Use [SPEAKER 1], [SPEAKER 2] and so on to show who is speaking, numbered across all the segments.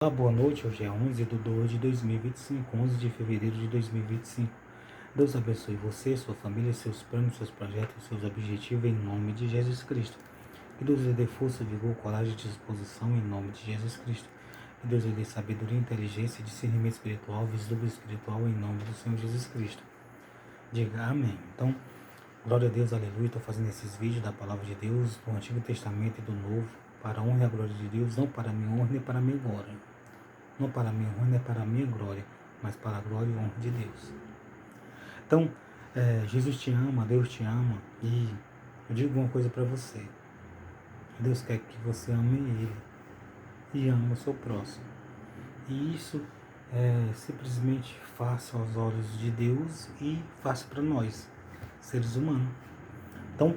[SPEAKER 1] Olá, boa noite. Hoje é 11 de 2 de 2025, 11 de fevereiro de 2025. Deus abençoe você, sua família, seus planos, seus projetos, seus objetivos, em nome de Jesus Cristo. Que Deus lhe dê força, vigor, coragem e disposição, em nome de Jesus Cristo. Que Deus lhe dê sabedoria, inteligência, discernimento espiritual, vislumbre espiritual, em nome do Senhor Jesus Cristo. Diga amém. Então, glória a Deus, aleluia. Estou fazendo esses vídeos da palavra de Deus, do Antigo Testamento e do Novo, para a honra e a glória de Deus, não para a minha honra nem para a minha glória. Não para a minha honra, nem para a minha glória, mas para a glória e honra de Deus. Então, Jesus te ama, Deus te ama, e eu digo uma coisa para você. Deus quer que você ame Ele e ame o seu próximo. E isso simplesmente faça aos olhos de Deus e faça para nós, seres humanos. Então,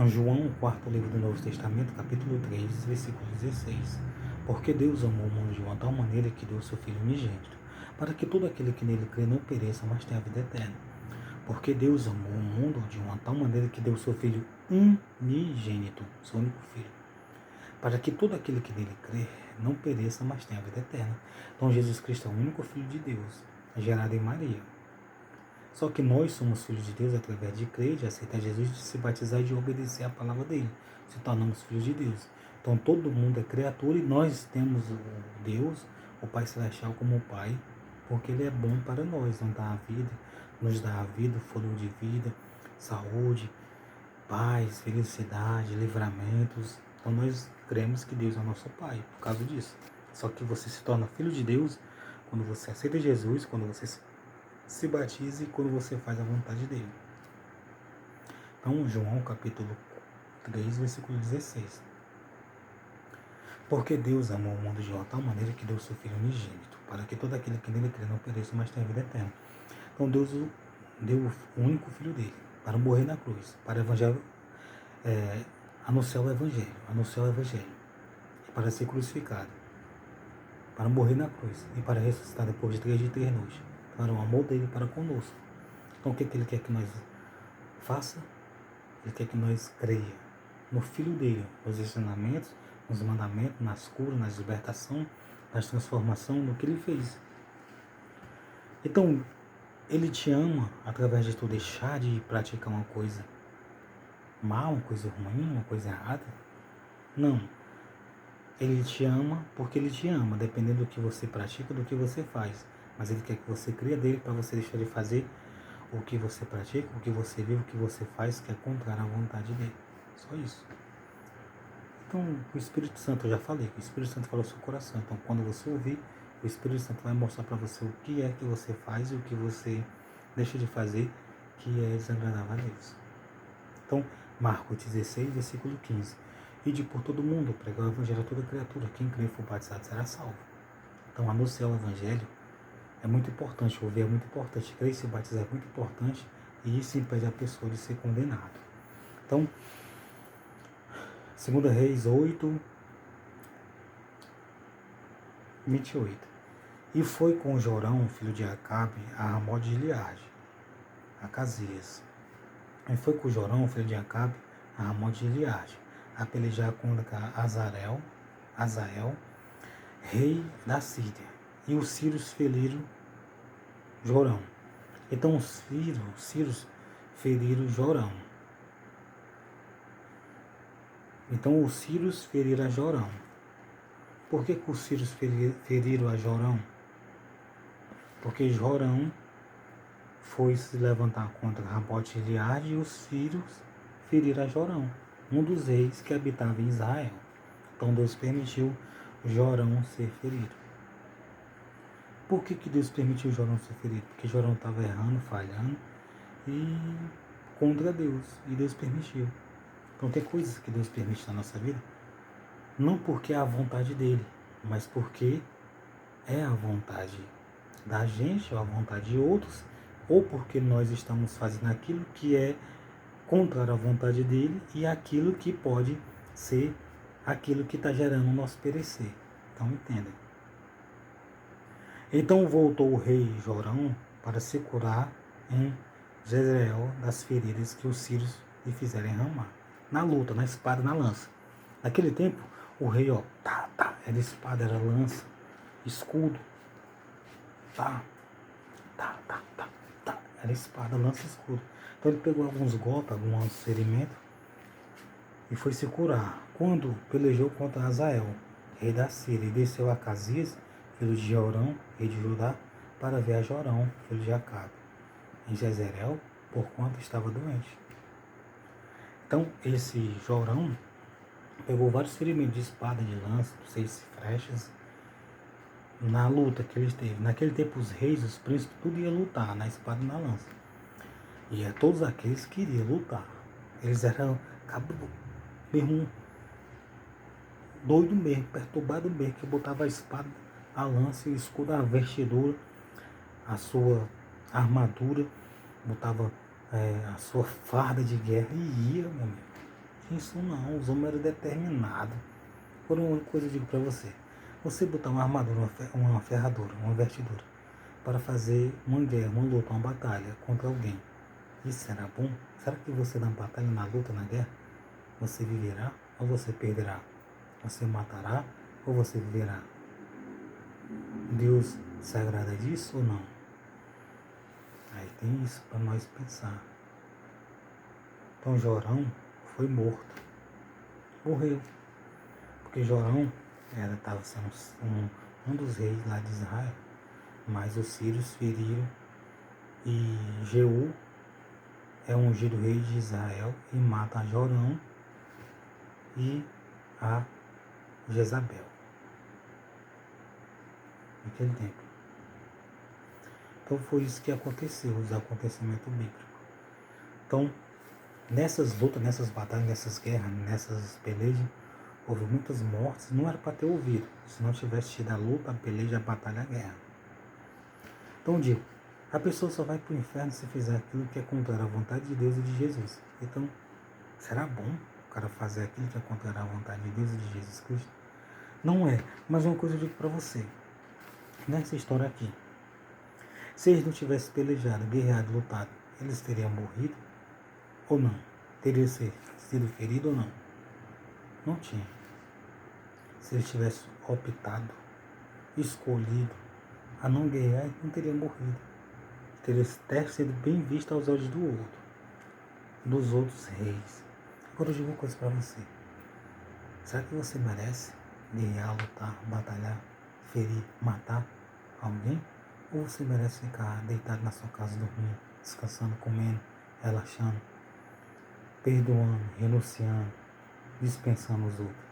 [SPEAKER 1] João, o quarto livro do Novo Testamento, capítulo 3, versículo 16. Porque Deus amou o mundo de uma tal maneira que deu o seu Filho unigênito, para que todo aquele que nele crê não pereça, mas tenha a vida eterna. Porque Deus amou o mundo de uma tal maneira que deu o seu Filho unigênito, seu único Filho, para que todo aquele que nele crê não pereça, mas tenha a vida eterna. Então Jesus Cristo é o único Filho de Deus, gerado em Maria. Só que nós somos filhos de Deus através de crer, de aceitar Jesus, de se batizar e de obedecer à palavra dele. Se tornamos filhos de Deus. Então todo mundo é criatura e nós temos o Deus, o Pai Celestial, como o Pai, porque Ele é bom para nós, nos dá a vida, fôlego de vida, saúde, paz, felicidade, livramentos. Então nós cremos que Deus é o nosso Pai, por causa disso. Só que você se torna filho de Deus quando você aceita Jesus, quando você se batize, quando você faz a vontade dele. Então, João capítulo 3, versículo 16. Porque Deus amou o mundo de uma tal maneira que deu o seu Filho unigênito, para que todo aquele que nele crê não pereça, mas tenha vida eterna. Então Deus deu o único Filho dele para morrer na cruz, para anunciar o Evangelho, e para ser crucificado, para morrer na cruz e para ressuscitar depois de 3 dias e 3 noites, para o amor dele para conosco. Então o que ele quer que nós faça? Ele quer que nós creia no Filho dele, nos ensinamentos, nos mandamentos, nas curas, na libertação, na transformação, no que ele fez. Então, ele te ama através de tu deixar de praticar uma coisa mal, uma coisa ruim, uma coisa errada? Não. Ele te ama porque ele te ama, dependendo do que você pratica, do que você faz. Mas ele quer que você creia dele para você deixar de fazer o que você pratica, o que você vive, o que você faz, que é contrário à vontade dele. Só isso. Então, o Espírito Santo, eu já falei, que o Espírito Santo fala ao seu coração. Então, quando você ouvir, o Espírito Santo vai mostrar para você o que é que você faz e o que você deixa de fazer, que é desagradável a Deus. Então, Marcos 16, versículo 15. Ide por todo mundo, pregar o Evangelho a toda criatura. Quem crê e for batizado será salvo. Então, anunciar o Evangelho é muito importante, ouvir é muito importante, crer e se batizar é muito importante, e isso impede a pessoa de ser condenada. Então, 2 Reis 8, 28. E foi com Jorão, filho de Acabe, a Ramote de Gileade, a Casias. E foi com Jorão, filho de Acabe, a Ramote de Gileade, a pelejar contra Azael, rei da Síria. E os sírios feriram Jorão. Então os sírios feriram Jorão. Então os sírios feriram a Jorão. Por que os sírios feriram a Jorão? Porque Jorão foi se levantar contra Ramote de Gileade e os sírios feriram a Jorão, um dos reis que habitava em Israel. Então Deus permitiu Jorão ser ferido. Por que Deus permitiu Jorão ser ferido? Porque Jorão estava errando, falhando e contra Deus, e Deus permitiu. Então tem coisas que Deus permite na nossa vida, não porque é a vontade dele, mas porque é a vontade da gente, ou a vontade de outros, ou porque nós estamos fazendo aquilo que é contrário à vontade dele e aquilo que pode ser aquilo que está gerando o nosso perecer. Então entendem. Então voltou o rei Jorão para se curar em Jezreel das feridas que os sírios lhe fizeram ramar. Na luta, na espada, na lança. Naquele tempo, o rei, era espada, era lança, escudo. Tá, tá. Era espada, lança, escudo. Então ele pegou alguns golpes, alguns ferimentos e foi se curar. Quando pelejou contra Azael, rei da Síria, e desceu a Casias, filho de Jorão, rei de Judá, para ver a Jorão, filho de Acabe, em Jezreel, porquanto estava doente. Então esse Jorão pegou vários ferimentos de espada, de lança, 6 flechas, na luta que ele teve. Naquele tempo os reis, os príncipes, tudo ia lutar, na espada e na lança. E todos aqueles que queriam lutar. Eles eram mesmo doido mesmo, perturbado mesmo, que botava a espada, a lança, o escudo, a vestidura, a sua armadura, botava a sua farda de guerra e ia, meu amigo. Isso não, os homens eram determinados. Por uma coisa eu digo para você, você botar uma armadura, uma ferradura, uma vestidura, para fazer uma guerra, uma luta, uma batalha contra alguém, isso será bom? Será que você na batalha, na luta, na guerra, você viverá ou você perderá? Você matará ou você viverá? Deus se agrada disso ou não? Aí tem isso para nós pensar. Então Jorão foi morto. Morreu. Porque Jorão estava sendo um dos reis lá de Israel. Mas os sírios feriram e Jeú é ungido rei de Israel e mata a Jorão e a Jezabel. Naquele tempo. Então foi isso que aconteceu, os acontecimentos bíblicos. Então, nessas lutas, nessas batalhas, nessas guerras, nessas pelejas, houve muitas mortes, não era para ter ouvido, se não tivesse tido a luta, a peleja, a batalha, a guerra. Então digo, a pessoa só vai para o inferno se fizer aquilo que é contrário à vontade de Deus e de Jesus. Então, será bom o cara fazer aquilo que é contrário à vontade de Deus e de Jesus Cristo? Não é, mas uma coisa eu digo para você, nessa história aqui, se eles não tivessem pelejado, guerreado, lutado, eles teriam morrido ou não? Teria sido ferido ou não? Não tinha. Se eles tivessem optado, escolhido a não guerrear, eles não teriam morrido. Teria até sido bem visto aos olhos do outro, dos outros reis. Agora eu digo uma coisa para você. Será que você merece guerrear, lutar, batalhar, ferir, matar alguém? Ou você merece ficar deitado na sua casa dormindo, descansando, comendo, relaxando, perdoando, renunciando, dispensando os outros?